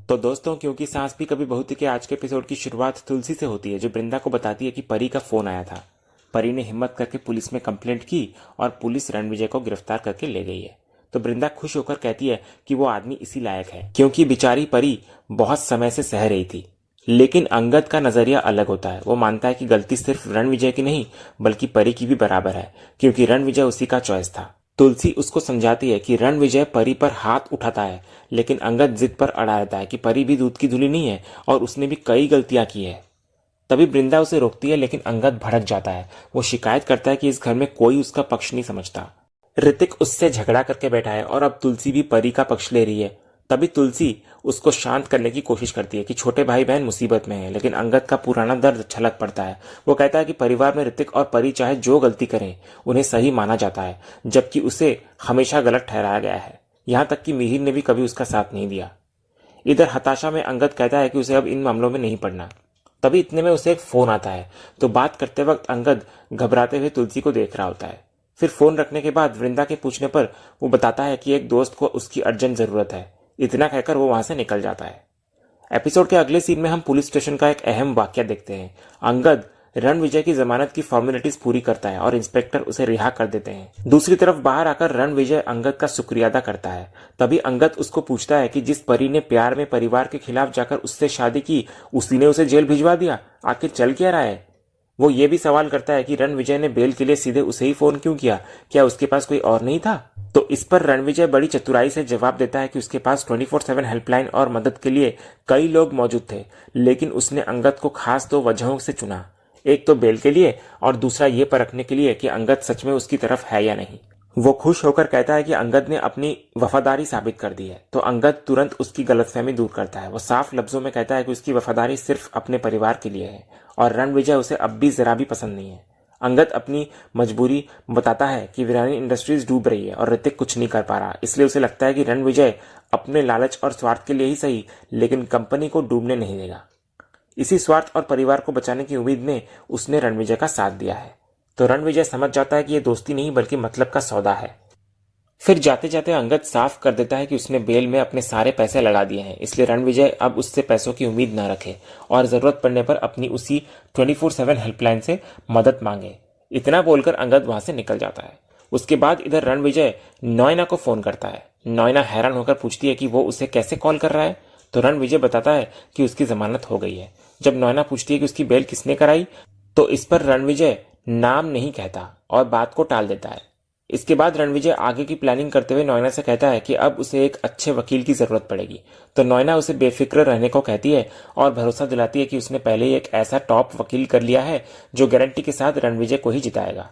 तो दोस्तों, क्योंकि सांस भी कभी बहू थी के आज के एपिसोड की शुरुआत तुलसी से होती है, जो वृंदा को बताती है कि परी का फोन आया था। परी ने हिम्मत करके पुलिस में कंप्लेंट की और पुलिस रणविजय को गिरफ्तार करके ले गई है। तो वृंदा खुश होकर कहती है कि वो आदमी इसी लायक है, क्योंकि बेचारी परी बहुत समय से सह रही थी। लेकिन अंगद का नजरिया अलग होता है। वो मानता है कि गलती सिर्फ रणविजय की नहीं बल्कि परी की भी बराबर है, क्योंकि रणविजय उसी का चॉइस था। तुलसी उसको समझाती है कि रणविजय परी पर हाथ उठाता है, लेकिन अंगद जिद पर अड़ा रहता है कि परी भी दूध की धुली नहीं है और उसने भी कई गलतियां की है। तभी वृंदा उसे रोकती है, लेकिन अंगद भड़क जाता है। वो शिकायत करता है कि इस घर में कोई उसका पक्ष नहीं समझता। ऋतिक उससे झगड़ा करके बैठा है और अब तुलसी भी परी का पक्ष ले रही है। तभी तुलसी उसको शांत करने की कोशिश करती है कि छोटे भाई बहन मुसीबत में हैं, लेकिन अंगद का पुराना दर्द छलक पड़ता है। वो कहता है कि परिवार में ऋतिक और परी चाहे जो गलती करें, उन्हें सही माना जाता है, जबकि उसे हमेशा गलत ठहराया गया है। यहां तक कि मिहिर ने भी कभी उसका साथ नहीं दिया। इधर हताशा में अंगद कहता है कि उसे अब इन मामलों में नहीं पड़ना। तभी इतने में उसे एक फोन आता है। तो बात करते वक्त अंगद घबराते हुए तुलसी को देख रहा होता है। फिर फोन रखने के बाद वृंदा के पूछने पर वो बताता है कि एक दोस्त को उसकी अर्जेंट जरूरत है। इतना कहकर वो वहां से निकल जाता है। एपिसोड के अगले सीन में हम पुलिस स्टेशन का एक अहम वाकया देखते हैं। अंगद रणविजय की जमानत की फॉर्मेलिटीज पूरी करता है और इंस्पेक्टर उसे रिहा कर देते हैं। दूसरी तरफ बाहर आकर रणविजय अंगद का शुक्रिया अदा करता है। तभी अंगद उसको पूछता है कि जिस परी ने प्यार में परिवार के खिलाफ जाकर उससे शादी की, उसी ने उसे जेल भिजवा दिया। आखिर चल क्या रहा है? वो ये भी सवाल करता है कि रणविजय ने बेल के लिए सीधे उसे ही फोन क्यों किया? क्या उसके पास कोई और नहीं था? तो इस पर रणविजय बड़ी चतुराई से जवाब देता है कि उसके पास 24/7 हेल्पलाइन और मदद के लिए कई लोग मौजूद थे, लेकिन उसने अंगद को खास दो वजहों से चुना। एक तो बेल के लिए और दूसरा ये परखने के लिए कि अंगद सच में उसकी तरफ है या नहीं। वो खुश होकर कहता है कि अंगद ने अपनी वफादारी साबित कर दी है। तो अंगद तुरंत उसकी गलतफहमी दूर करता है। वो साफ लफ्जों में कहता है कि उसकी वफादारी सिर्फ अपने परिवार के लिए है और रणविजय उसे अब भी जरा भी पसंद नहीं है। अंगद अपनी मजबूरी बताता है कि वीरानी इंडस्ट्रीज डूब रही है और ऋतिक कुछ नहीं कर पा रहा, इसलिए उसे लगता है कि रणविजय अपने लालच और स्वार्थ के लिए ही सही, लेकिन कंपनी को डूबने नहीं देगा। इसी स्वार्थ और परिवार को बचाने की उम्मीद में उसने रणविजय का साथ दिया है। तो रणविजय समझ जाता है कि यह दोस्ती नहीं बल्कि मतलब का सौदा है। फिर जाते जाते अंगद साफ कर देता है कि उसने बेल में अपने सारे पैसे लगा दिए हैं, इसलिए रणविजय अब उससे पैसों की उम्मीद न रखे और जरूरत पड़ने पर अपनी उसी 24/7 हेल्पलाइन से मदद मांगे। इतना बोलकर अंगद वहां से निकल जाता है। उसके बाद इधर रणविजय नॉयना को फोन करता है। नॉयना हैरान होकर पूछती है कि वो उसे कैसे कॉल कर रहा है। तो रणविजय बताता है कि उसकी जमानत हो गई है। जब नॉयना पूछती है कि उसकी बेल किसने कराई, तो इस पर रणविजय नाम नहीं कहता और बात को टाल देता है। इसके बाद रणविजय आगे की प्लानिंग करते हुए नॉयना से कहता है कि अब उसे एक अच्छे वकील की जरूरत पड़ेगी। तो नॉयना उसे बेफिक्र रहने को कहती है और भरोसा दिलाती है कि उसने पहले ही एक ऐसा टॉप वकील कर लिया है जो गारंटी के साथ रणविजय को ही जिताएगा।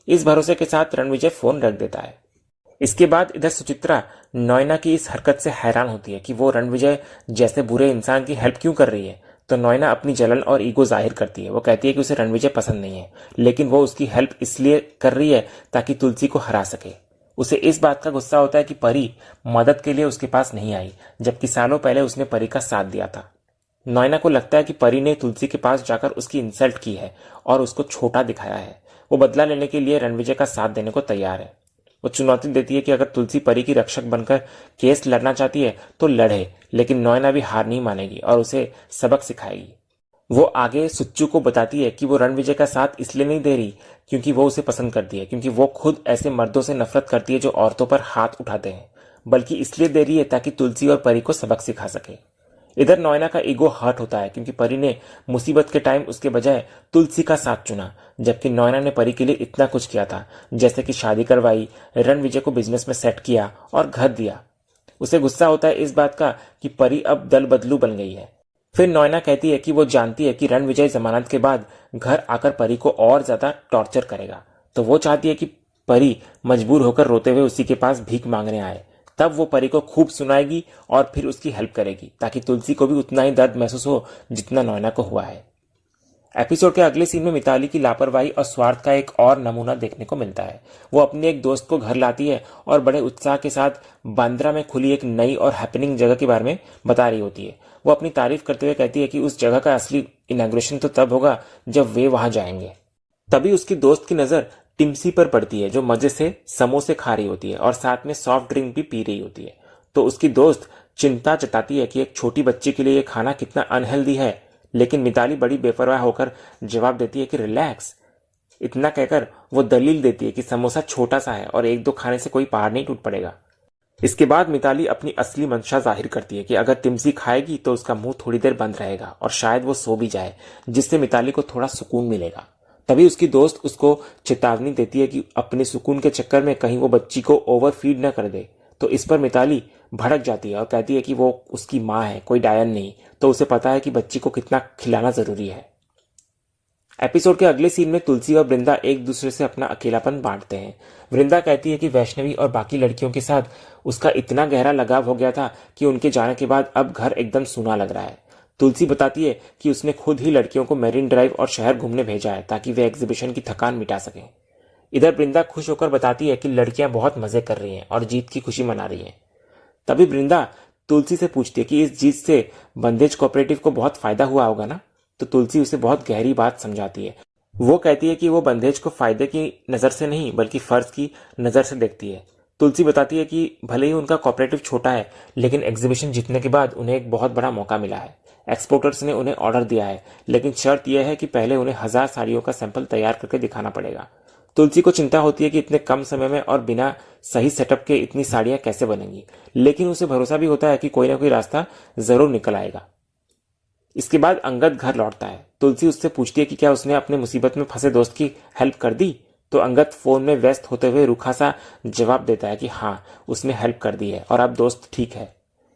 इस भरोसे के साथ रणविजय फोन रख देता है। इसके बाद इधर सुचित्रा नॉयना की इस हरकत से हैरान होती है कि वो रणविजय जैसे बुरे इंसान की हेल्प क्यों कर रही है। तो नॉयना अपनी जलन और ईगो जाहिर करती है। वो कहती है कि उसे रणविजय पसंद नहीं है, लेकिन वो उसकी हेल्प इसलिए कर रही है ताकि तुलसी को हरा सके। उसे इस बात का गुस्सा होता है कि परी मदद के लिए उसके पास नहीं आई, जबकि सालों पहले उसने परी का साथ दिया था। नॉयना को लगता है कि परी ने तुलसी के पास जाकर उसकी इंसल्ट की है और उसको छोटा दिखाया है। वो बदला लेने के लिए रणविजय का साथ देने को तैयार है। वो चुनौती देती है कि अगर तुलसी परी की रक्षक बनकर केस लड़ना चाहती है तो लड़े, लेकिन नॉयना भी हार नहीं मानेगी और उसे सबक सिखाएगी। वो आगे सुच्चू को बताती है कि वो रणविजय का साथ इसलिए नहीं दे रही क्योंकि वो उसे पसंद करती है, क्योंकि वो खुद ऐसे मर्दों से नफरत करती है जो औरतों पर हाथ उठाते हैं, बल्कि इसलिए दे रही है ताकि तुलसी और परी को सबक सिखा सके। इधर नॉयना का ईगो हर्ट होता है क्योंकि परी ने मुसीबत के टाइम उसके बजाय तुलसी का साथ चुना, जबकि नॉयना ने परी के लिए इतना कुछ किया था, जैसे कि शादी करवाई, रणविजय को बिजनेस में सेट किया और घर दिया। उसे गुस्सा होता है इस बात का कि परी अब दल बदलू बन गई है। फिर नॉयना कहती है कि वो जानती है कि रणविजय जमानत के बाद घर आकर परी को और ज्यादा टॉर्चर करेगा, तो वो चाहती है कि परी मजबूर होकर रोते हुए उसी के पास भीख मांगने आए। तब वो परी को खूब सुनाएगी और फिर उसकी हेल्प करेगी ताकि तुलसी को भी उतना ही दर्द महसूस हो जितना नॉयना को हुआ है। एपिसोड के अगले सीन में मिताली की लापरवाही और स्वार्थ का एक और नमूना देखने को मिलता है। वो अपने एक दोस्त को घर लाती है और बड़े उत्साह के साथ बांद्रा में खुली एक नई और हैपनिंग जगह के बारे में बता रही होती है। वो अपनी तारीफ करते हुए कहती है कि उस जगह का असली इनॉग्रेशन तो तब होगा जब वे वहां जाएंगे। तभी उसकी दोस्त की नजर टिम्सी पर पड़ती है, जो मजे से समोसे खा रही होती है और साथ में सॉफ्ट ड्रिंक भी पी रही होती है। तो उसकी दोस्त चिंता जताती है कि एक छोटी बच्ची के लिए ये खाना कितना अनहेल्दी है, लेकिन मिताली बड़ी बेपरवाह होकर जवाब देती है कि रिलैक्स। इतना कहकर वो दलील देती है कि समोसा छोटा सा है और एक दो खाने से कोई पहाड़ नहीं टूट पड़ेगा। इसके बाद मिताली अपनी असली मंशा जाहिर करती है कि अगर टिम्सी खाएगी तो उसका मुंह थोड़ी देर बंद रहेगा और शायद वो सो भी जाए, जिससे मिताली को थोड़ा सुकून मिलेगा। तभी उसकी दोस्त उसको चेतावनी देती है कि अपने सुकून के चक्कर में कहीं वो बच्ची को ओवरफीड न कर दे। तो इस पर मिताली भड़क जाती है और कहती है कि वो उसकी माँ है, कोई डायन नहीं, तो उसे पता है कि बच्ची को कितना खिलाना जरूरी है। एपिसोड के अगले सीन में तुलसी और वृंदा एक दूसरे से अपना अकेलापन बांटते हैं। वृंदा कहती है कि वैष्णवी और बाकी लड़कियों के साथ उसका इतना गहरा लगाव हो गया था कि उनके जाने के बाद अब घर एकदम सूना लग रहा है। तुलसी बताती है कि उसने खुद ही लड़कियों को मेरीन ड्राइव और शहर घूमने भेजा है ताकि वे एग्जीबिशन की थकान मिटा सकें। इधर वृंदा खुश होकर बताती है कि लड़कियां बहुत मजे कर रही हैं और जीत की खुशी मना रही हैं। तभी वृंदा तुलसी से पूछती है कि इस जीत से बंदेज कोऑपरेटिव को बहुत फायदा हुआ होगा ना। तो तुलसी उसे बहुत गहरी बात समझाती है। वो कहती है कि वो बंदेज को फायदे की नजर से नहीं बल्कि फर्ज की नजर से देखती है। तुलसी बताती है कि भले ही उनका कोऑपरेटिव छोटा है, लेकिन एग्जीबिशन जीतने के बाद उन्हें एक बहुत बड़ा मौका मिला है। एक्सपोर्टर्स ने उन्हें ऑर्डर दिया है, लेकिन शर्त यह है कि पहले उन्हें 1000 साड़ियों का सैंपल तैयार करके दिखाना पड़ेगा। तुलसी को चिंता होती है कि इतने कम समय में और बिना सही सेटअप के इतनी साड़ियां कैसे बनेंगी, लेकिन उसे भरोसा भी होता है कि कोई ना कोई रास्ता जरूर निकल आएगा। इसके बाद अंगद घर लौटता है। तुलसी उससे पूछती है कि क्या उसने अपने मुसीबत में फंसे दोस्त की हेल्प कर दी। तो अंगद फोन में व्यस्त होते हुए रूखा सा जवाब देता है कि हाँ, उसने हेल्प कर दी है और अब दोस्त ठीक है।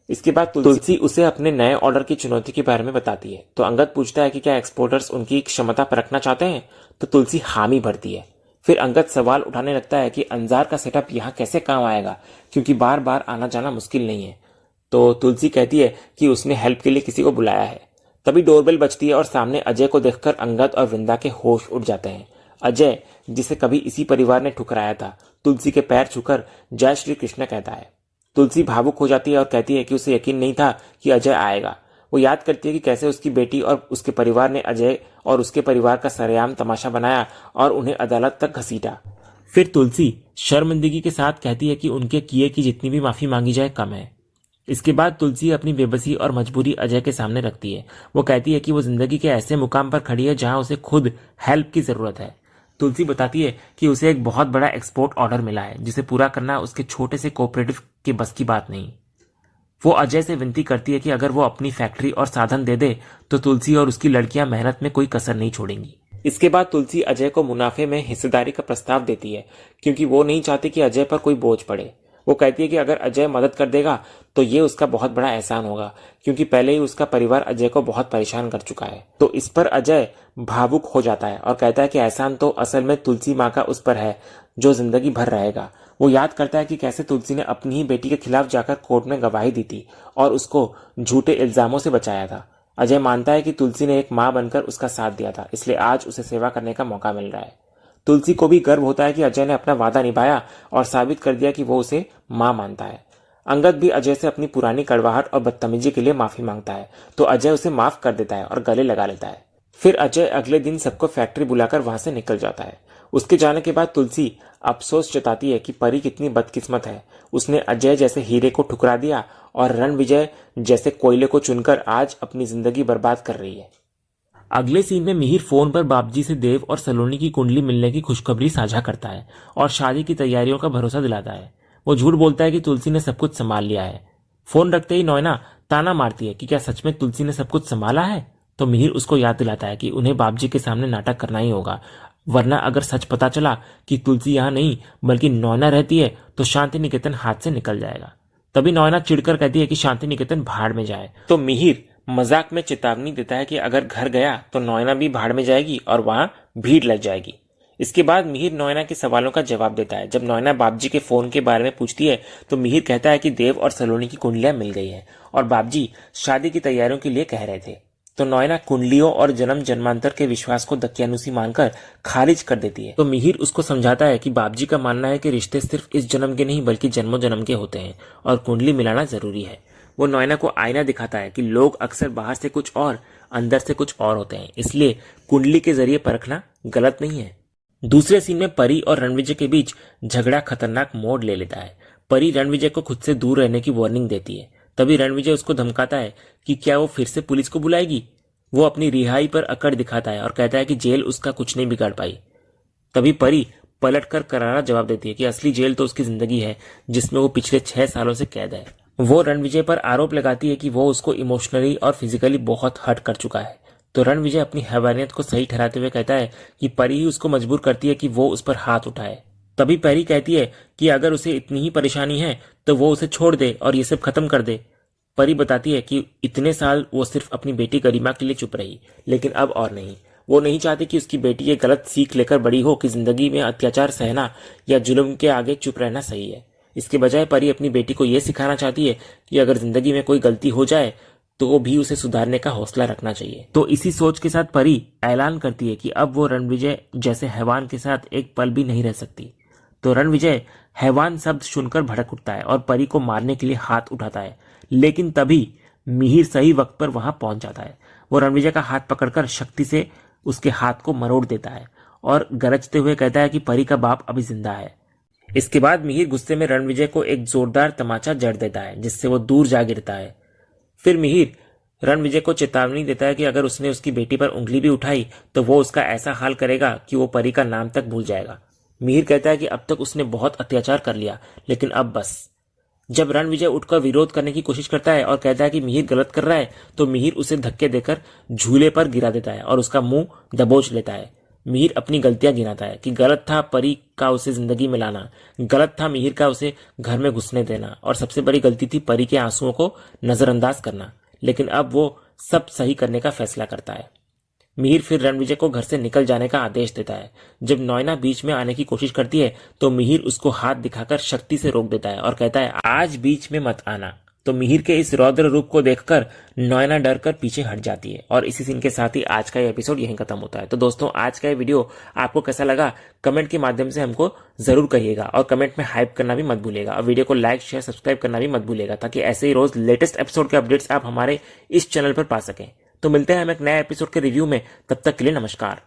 इसके बाद तुलसी उसे अपने नए ऑर्डर की चुनौती के बारे में बताती है। तो अंगद पूछता है कि क्या एक्सपोर्टर्स उनकी क्षमता परखना चाहते हैं। तो तुलसी हामी भरती है। फिर अंगद सवाल उठाने लगता है कि अंजार का सेटअप यहाँ कैसे काम आएगा, क्योंकि बार बार आना जाना मुश्किल नहीं है। तो तुलसी कहती है कि उसने हेल्प के लिए किसी को बुलाया है। तभी डोरबेल बजती है और सामने अजय को देखकर अंगद और वृंदा के होश उड़ जाते हैं। अजय, जिसे कभी इसी परिवार ने ठुकराया था, तुलसी के पैर छूकर जय श्री कृष्ण कहता है। तुलसी भावुक हो जाती है और कहती है कि उसे यकीन नहीं था कि अजय आएगा। वो याद करती है कि कैसे उसकी बेटी और उसके परिवार ने अजय और उसके परिवार का सरेआम तमाशा बनाया और उन्हें अदालत तक घसीटा। फिर तुलसी शर्मिंदगी के साथ कहती है कि उनके किए की जितनी भी माफी मांगी जाए कम है। इसके बाद तुलसी अपनी बेबसी और मजबूरी अजय के सामने रखती है। वो कहती है कि वो जिंदगी के ऐसे मुकाम पर खड़ी है जहां उसे खुद हेल्प की जरूरत है। तुलसी बताती है कि उसे एक बहुत बड़ा एक्सपोर्ट ऑर्डर मिला है, जिसे पूरा करना उसके छोटे से कोऑपरेटिव के बस की बात नहीं। वो अजय से विनती करती है कि अगर वो अपनी फैक्ट्री और साधन दे दे तो तुलसी और उसकी लड़कियां मेहनत में कोई कसर नहीं छोड़ेंगी। इसके बाद तुलसी अजय को मुनाफे में हिस्सेदारी का प्रस्ताव देती है, क्योंकि वो नहीं चाहती कि अजय पर कोई बोझ पड़े। वो कहती है कि अगर अजय मदद कर देगा तो ये उसका बहुत बड़ा एहसान होगा, क्योंकि पहले ही उसका परिवार अजय को बहुत परेशान कर चुका है। तो इस पर अजय भावुक हो जाता है और कहता है कि एहसान तो असल में तुलसी माँ का उस पर है जो जिंदगी भर रहेगा। वो याद करता है कि कैसे तुलसी ने अपनी ही बेटी के खिलाफ जाकर कोर्ट में गवाही दी थी और उसको झूठे इल्जामों से बचाया था। अजय मानता है कि तुलसी ने एक माँ बनकर उसका साथ दिया था, इसलिए आज उसे सेवा करने का मौका मिल रहा है। तुलसी को भी गर्व होता है कि अजय ने अपना वादा निभाया और साबित कर दिया कि वो उसे मां मानता है। अंगद भी अजय से अपनी पुरानी कड़वाहट और बदतमीजी के लिए माफी मांगता है, तो अजय उसे माफ कर देता है और गले लगा लेता है। फिर अजय अगले दिन सबको फैक्ट्री बुलाकर वहां से निकल जाता है। उसके जाने के बाद तुलसी अफसोस जताती है कि परी कितनी बदकिस्मत है। उसने अजय जैसे हीरे को ठुकरा दिया और रणविजय जैसे कोयले को चुनकर आज अपनी जिंदगी बर्बाद कर रही है। अगले सीन में मिहिर फोन पर बाबजी से देव और सलोनी की कुंडली मिलने की खुशखबरी साझा करता है और शादी की तैयारियों का भरोसा दिलाता है। वो झूठ बोलता है कि तुलसी ने सब कुछ संभाल लिया है। फोन रखते ही नोयना ताना मारती है कि क्या सच में तुलसी ने सब कुछ संभाला है। तो मिहिर उसको याद दिलाता है कि उन्हें बाबजी के सामने नाटक करना ही होगा, वरना अगर सच पता चला कि तुलसी यहाँ नहीं बल्कि नोयना रहती है तो शांति निकेतन हाथ से निकल जाएगा। तभी नोयना चिढ़कर कहती है कि शांति निकेतन भाड़ में जाए। तो मिहिर मजाक में चेतावनी देता है कि अगर घर गया तो नोयना भी भाड़ में जाएगी और वहां भीड़ लग जाएगी। इसके बाद मिहिर नोयना के सवालों का जवाब देता है। जब नोयना बाबजी के फोन के बारे में पूछती है तो मिहिर कहता है कि देव और सलोनी की कुंडलियां मिल गई है और बाबजी शादी की तैयारियों के लिए कह रहे थे। तो नोयना कुंडलियों और जन्म जन्मांतर के विश्वास को दकियानुसी मानकर खारिज कर देती है। तो मिहिर उसको समझाता है कि बाबजी का मानना है कि रिश्ते सिर्फ इस जन्म के नहीं बल्कि जन्मों जन्म के होते हैं और कुंडली मिलाना जरूरी है। वो नोयना को आईना दिखाता है कि लोग अक्सर बाहर से कुछ और अंदर से कुछ और होते हैं, इसलिए कुंडली के जरिए परखना गलत नहीं है। दूसरे सीन में परी और रणविजय के बीच झगड़ा खतरनाक मोड़ ले लेता है। परी रणविजय को खुद से दूर रहने की वार्निंग देती है। तभी रणविजय उसको धमकाता है कि क्या वो फिर से पुलिस को बुलाएगी। वो अपनी रिहाई पर अकड़ दिखाता है और कहता है कि जेल उसका कुछ नहीं बिगाड़ पाई। तभी परी पलटकर करारा जवाब देती है कि असली जेल तो उसकी जिंदगी है, जिसमें वो पिछले 6 सालों से कैद है। वो रणविजय पर आरोप लगाती है कि वो उसको इमोशनली और फिजिकली बहुत हर्ट कर चुका है। तो रणविजय अपनी हैवानियत को सही ठहराते हुए कहता है कि परी ही उसको मजबूर करती है कि वो उस पर हाथ उठाए। तभी परी कहती है कि अगर उसे इतनी ही परेशानी है तो वो उसे छोड़ दे और ये सब खत्म कर दे। परी बताती है कि इतने साल वो सिर्फ अपनी बेटी गरिमा के लिए चुप रही, लेकिन अब और नहीं। वो नहीं चाहती कि उसकी बेटी ये गलत सीख लेकर बड़ी हो कि जिंदगी में अत्याचार सहना या जुल्म के आगे चुप रहना सही है। इसके बजाय परी अपनी बेटी को यह सिखाना चाहती है कि अगर जिंदगी में कोई गलती हो जाए तो वो भी उसे सुधारने का हौसला रखना चाहिए। तो इसी सोच के साथ परी ऐलान करती है कि अब वो रणविजय जैसे हैवान के साथ एक पल भी नहीं रह सकती। तो रणविजय हैवान शब्द सुनकर भड़क उठता है और परी को मारने के लिए हाथ उठाता है, लेकिन तभी मिहिर सही वक्त पर वहां पहुंच जाता है। वो रणविजय का हाथ पकड़कर शक्ति से उसके हाथ को मरोड़ देता है और गरजते हुए कहता है कि परी का बाप अभी जिंदा है। इसके बाद मिहिर गुस्से में रणविजय को एक जोरदार तमाचा जड़ देता है, जिससे वो दूर जा गिरता है। फिर मिहिर रणविजय को चेतावनी देता है कि अगर उसने उसकी बेटी पर उंगली भी उठाई तो वो उसका ऐसा हाल करेगा कि वो परी का नाम तक भूल जाएगा। मिहिर कहता है कि अब तक उसने बहुत अत्याचार कर लिया, लेकिन अब बस। जब रणविजय उठकर विरोध करने की कोशिश करता है और कहता है कि मिहिर गलत कर रहा है, तो मिहिर उसे धक्के देकर झूले पर गिरा देता है और उसका मुंह दबोच लेता है। मिहिर अपनी गलतियां गिनाता है कि गलत था परी का उसे जिंदगी में लाना, गलत था मिहिर का उसे घर में घुसने देना, और सबसे बड़ी गलती थी परी के आंसुओं को नजरअंदाज करना। लेकिन अब वो सब सही करने का फैसला करता है। मिहिर फिर रणविजय को घर से निकल जाने का आदेश देता है। जब नॉयना बीच में आने की कोशिश करती है तो मिहिर उसको हाथ दिखाकर शक्ति से रोक देता है और कहता है आज बीच में मत आना। तो मिहिर के इस रौद्र रूप को देखकर नॉयना डर कर पीछे हट जाती है। और इसी सीन के साथ ही आज का ये एपिसोड यहीं खत्म होता है। तो दोस्तों, आज का ये वीडियो आपको कैसा लगा कमेंट के माध्यम से हमको जरूर कहिएगा, और कमेंट में हाइप करना भी मत भूलिएगा, और वीडियो को लाइक शेयर सब्सक्राइब करना भी मत भूलिएगा, ताकि ऐसे ही रोज लेटेस्ट एपिसोड के अपडेट्स आप हमारे इस चैनल पर पा सकें। तो मिलते हैं हम एक नए एपिसोड के रिव्यू में, तब तक के लिए नमस्कार।